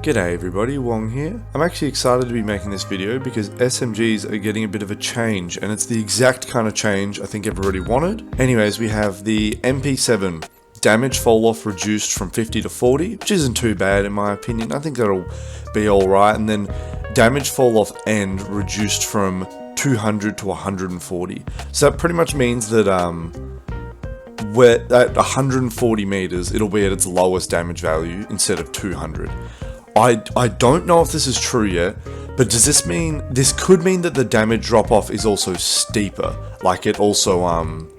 G'day everybody, Wong here. I'm actually excited to be making this video because SMGs are getting a bit of a change, and it's the exact kind of change I think everybody wanted. Anyways, we have the MP7 damage fall off reduced from 50 to 40, which isn't too bad in my opinion. I think that'll be alright, and then damage fall off end reduced from 200 to 140. So that pretty much means that we're at 140 meters, it'll be at its lowest damage value instead of 200. I don't know if this is true yet, but does this mean, this could mean that the damage drop off is also steeper, like it also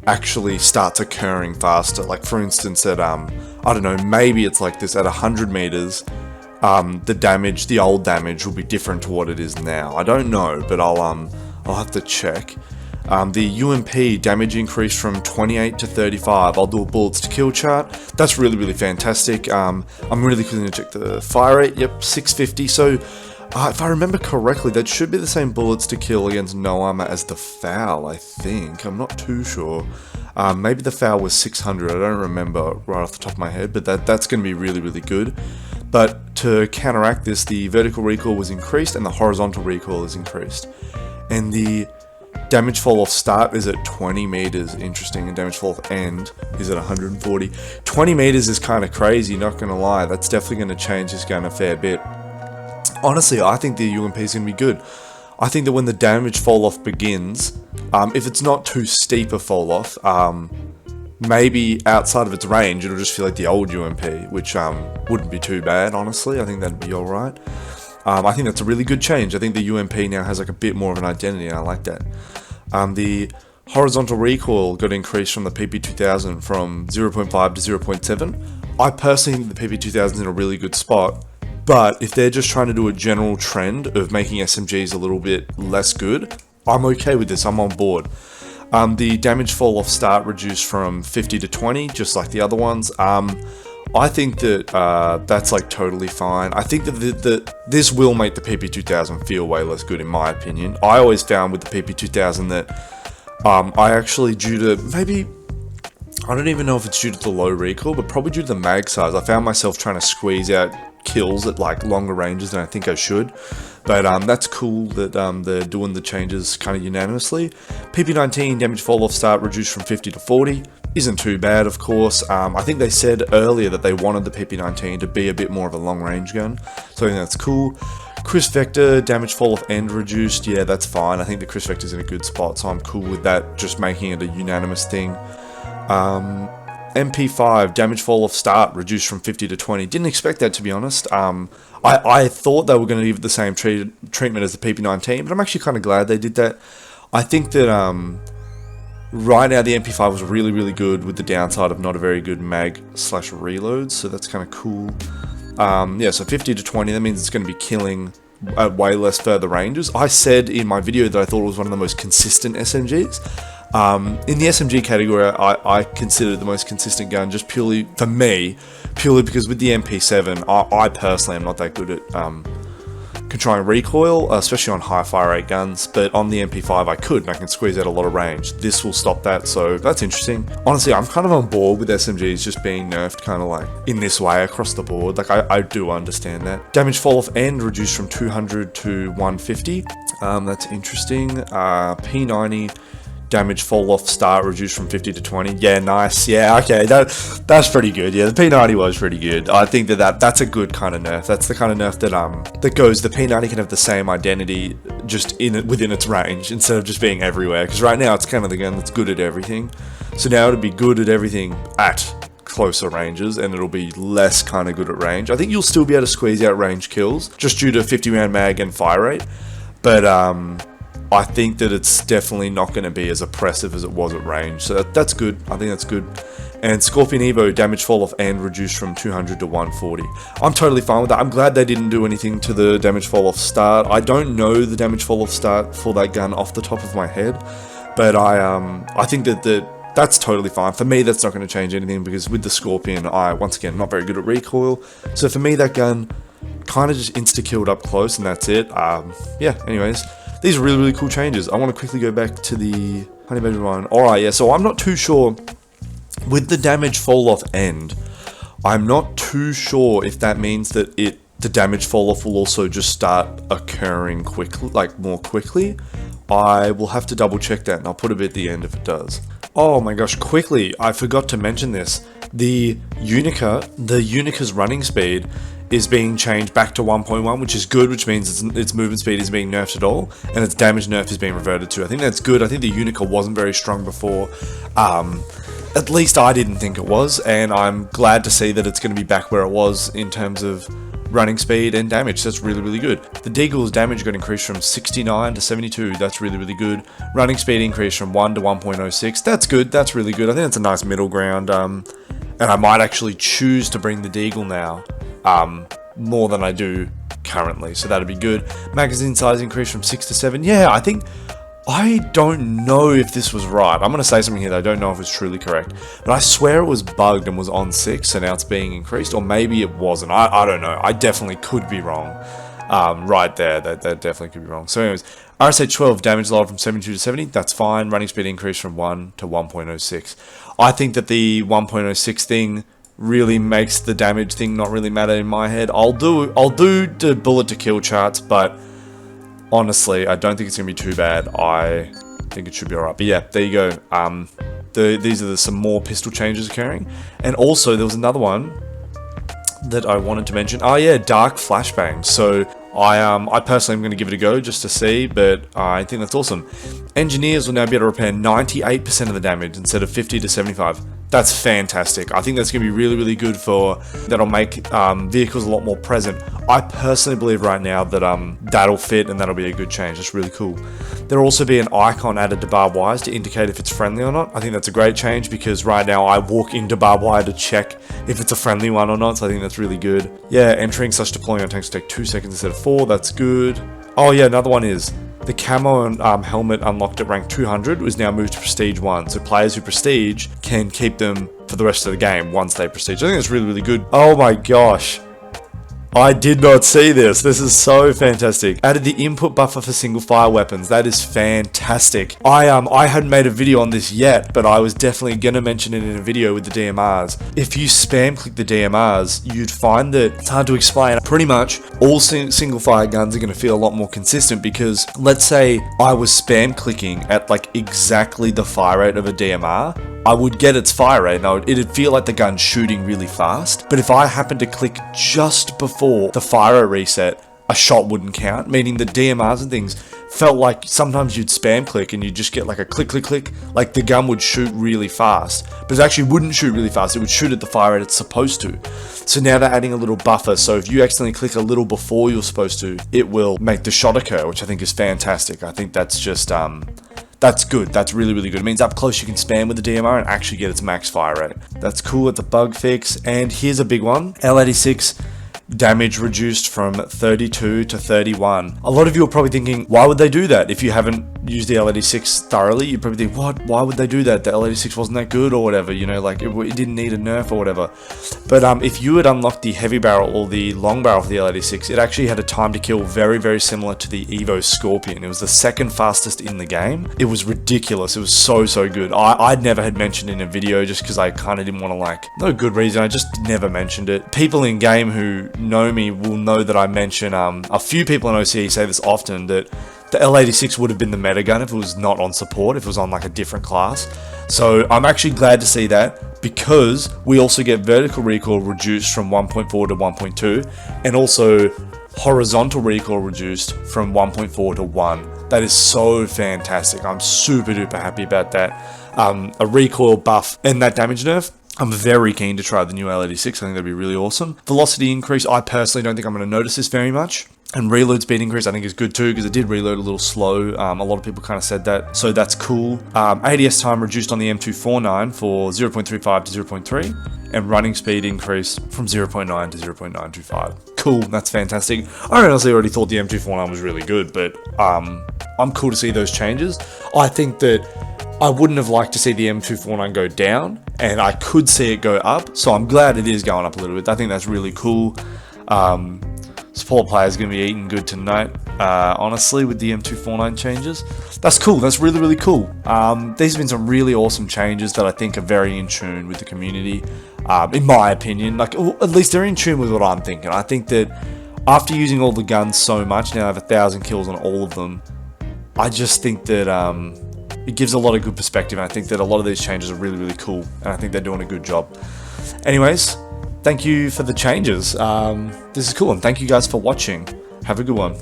actually starts occurring faster. Like for instance at I don't know, maybe it's like this at 100 meters, the old damage will be different to what it is now. I don't know, but I'll have to check. The UMP damage increased from 28 to 35. I'll do a bullets to kill chart. That's really fantastic. I'm really going to check the fire rate. Yep, 650. So if I remember correctly, that should be the same bullets to kill against no armor as the FAL, I think. I'm not too sure. Maybe the FAL was 600. I don't remember right off the top of my head, but that's going to be really good. But to counteract this, the vertical recoil was increased and the horizontal recoil is increased. And the damage fall off start is at 20 meters, interesting, and damage fall off end is at 140. 20 meters is kind of crazy, not gonna lie. That's definitely gonna change this gun a fair bit. Honestly, I think the UMP is gonna be good. I think that when the damage fall off begins, if it's not too steep a fall off, maybe outside of its range, it'll just feel like the old UMP, which wouldn't be too bad, honestly. I think that'd be alright. I think that's a really good change. I think the UMP now has like a bit more of an identity, and I like that. The horizontal recoil got increased from the PP2000 from 0.5 to 0.7. I personally think the PP2000 is in a really good spot, but if they're just trying to do a general trend of making SMGs a little bit less good, I'm okay with this, I'm on board. The damage fall off start reduced from 50 to 20, just like the other ones. I think that that's like totally fine. I think that this will make the PP2000 feel way less good in my opinion. I always found with the PP2000 that I actually, due to maybe, I don't even know if it's due to the low recoil, but probably due to the mag size, I found myself trying to squeeze out kills at like longer ranges than I think I should. But that's cool that they're doing the changes kind of unanimously. PP19 damage fall off start reduced from 50 to 40. Isn't too bad, of course. I think they said earlier that they wanted the PP19 to be a bit more of a long-range gun, so I think that's cool. Crisp Vector, damage fall off end reduced, yeah, that's fine. I think the Crisp Vector's in a good spot, so I'm cool with that, just making it a unanimous thing. MP5, damage fall off start reduced from 50 to 20. Didn't expect that, to be honest. I thought they were going to give it the same treatment as the PP19, but I'm actually kind of glad they did that. I think that right now the MP5 was really good, with the downside of not a very good mag/reload, so that's kind of cool. Yeah, so 50 to 20, that means it's going to be killing at way less further ranges. I said in my video that I thought it was one of the most consistent SMGs. In the SMG category, I consider it the most consistent gun, just purely, for me, purely because with the MP7, I personally am not that good at controlling recoil, especially on high fire rate guns, but on the MP5 I could, and I can squeeze out a lot of range. This will stop that, so that's interesting. Honestly, I'm kind of on board with SMGs just being nerfed kind of like in this way across the board. Like I do understand that. Damage fall off end reduced from 200 to 150. That's interesting. P90 damage fall off start reduced from 50 to 20. Yeah, nice. Yeah, okay, that's pretty good. Yeah, the P90 was pretty good. I think that's a good kind of nerf. That's the kind of nerf that goes, the P90 can have the same identity just within its range instead of just being everywhere. Because right now it's kind of the gun that's good at everything. So now it'll be good at everything at closer ranges, and it'll be less kind of good at range. I think you'll still be able to squeeze out range kills just due to 50 round mag and fire rate, but I think that it's definitely not going to be as oppressive as it was at range, so that's good. I think that's good. And Scorpion Evo, damage fall off end reduced from 200 to 140. I'm totally fine with that. I'm glad they didn't do anything to the damage fall off start. I don't know the damage fall off start for that gun off the top of my head, but I think that's totally fine. For me, that's not going to change anything, because with the Scorpion, once again, not very good at recoil. So for me, that gun kind of just insta-killed up close, and that's it. Yeah, anyways. These are really cool changes. I want to quickly go back to the Honey Badger one. Alright, yeah, so I'm not too sure with the damage fall off end. I'm not too sure if that means that it the damage fall off will also just start occurring quickly, like more quickly. I will have to double check that, and I'll put a bit at the end if it does. Oh my gosh, quickly, I forgot to mention this. The UNICA's running speed is being changed back to 1.1, which is good, which means its movement speed isn't being nerfed at all, and its damage nerf is being reverted to. I think that's good. I think the UNICA wasn't very strong before. At least I didn't think it was, and I'm glad to see that it's going to be back where it was in terms of running speed and damage. That's really, really good. The Deagle's damage got increased from 69 to 72. That's really, really good. Running speed increased from 1 to 1.06. That's good. That's really good. I think that's a nice middle ground. And I might actually choose to bring the Deagle now more than I do currently. So that'd be good. Magazine size increased from 6 to 7. Yeah, I don't know if this was right. I'm going to say something here that I don't know if it's truly correct. But I swear it was bugged and was on 6, so now it's being increased. Or maybe it wasn't. I don't know. I definitely could be wrong. Right there. That definitely could be wrong. So anyways, RSH 12 damage lowered from 72 to 70. That's fine. Running speed increased from 1 to 1.06. I think that the 1.06 thing really makes the damage thing not really matter in my head. I'll do the bullet to kill charts, but honestly, I don't think it's going to be too bad. I think it should be alright. But yeah, there you go. These are some more pistol changes occurring. And also, there was another one that I wanted to mention. Oh yeah, dark flashbangs. So I personally am going to give it a go just to see, but I think that's awesome. Engineers will now be able to repair 98% of the damage instead of 50 to 75. That's fantastic. I think that's going to be really, really good that'll make vehicles a lot more present. I personally believe right now that that'll fit and that'll be a good change. That's really cool. There'll also be an icon added to barbed wires to indicate if it's friendly or not. I think that's a great change because right now I walk into barbed wire to check if it's a friendly one or not, so I think that's really good. Yeah, entering such deploying on tanks will take 2 seconds instead of 4. That's good. Oh yeah, another one is the camo and helmet unlocked at rank 200 was now moved to prestige 1, so players who prestige can keep them for the rest of the game once they prestige. I think that's really, really good. Oh my gosh. I did not see this. This is so fantastic. Added the input buffer for single fire weapons. That is fantastic. I hadn't made a video on this yet, but I was definitely gonna mention it in a video with the DMRs. If you spam click the DMRs, you'd find that it's hard to explain. Pretty much all single fire guns are gonna feel a lot more consistent because let's say I was spam clicking at like exactly the fire rate of a DMR, I would get its fire rate and it'd feel like the gun's shooting really fast. But if I happened to click just before the fire rate reset, a shot wouldn't count, meaning the DMRs and things felt like sometimes you'd spam click and you'd just get like a click, click, click, like the gun would shoot really fast, but it actually wouldn't shoot really fast, it would shoot at the fire rate it's supposed to. So now they're adding a little buffer, so if you accidentally click a little before you're supposed to, it will make the shot occur, which I think is fantastic. I think that's just, that's good. That's really, really good. It means up close you can spam with the DMR and actually get its max fire rate. That's cool. It's a bug fix. And here's a big one. L86 damage reduced from 32 to 31. A lot of you are probably thinking, why would they do that? If you haven't used the L86 thoroughly, you probably think, what? Why would they do that? The L86 wasn't that good or whatever, you know, like it didn't need a nerf or whatever. But if you had unlocked the heavy barrel or the long barrel for the L86, it actually had a time to kill very, very similar to the Evo Scorpion. It was the second fastest in the game. It was ridiculous. It was so, so good. I'd never had mentioned it in a video just because I kind of didn't want to, like, no good reason. I just never mentioned it. People in game who know me will know that I mention, a few people in OCE say this often, that the L86 would have been the meta gun if it was not on support, if it was on like a different class. So I'm actually glad to see that because we also get vertical recoil reduced from 1.4 to 1.2 and also horizontal recoil reduced from 1.4 to 1. That is so fantastic. I'm super duper happy about that. A recoil buff and that damage nerf. I'm very keen to try the new L86. I think that'd be really awesome. Velocity increase, I personally don't think I'm going to notice this very much. And reload speed increase I think is good too because it did reload a little slow. A lot of people kind of said that, so that's cool. ADS time reduced on the M249 for 0.35 to 0.3 and running speed increased from 0.9 to 0.925. Cool, that's fantastic. I honestly already thought the M249 was really good, but I'm cool to see those changes. I think that I wouldn't have liked to see the M249 go down, and I could see it go up, so I'm glad it is going up a little bit. I think that's really cool. Support players going to be eating good tonight, honestly, with the M249 changes. That's cool. That's really, really cool. These have been some really awesome changes that I think are very in tune with the community, in my opinion. Like, at least they're in tune with what I'm thinking. I think that After using all the guns so much, now I have 1,000 kills on all of them, I just think that it gives a lot of good perspective, and I think that a lot of these changes are really, really cool, and I think they're doing a good job. Anyways, thank you for the changes. This is cool, and thank you guys for watching. Have a good one.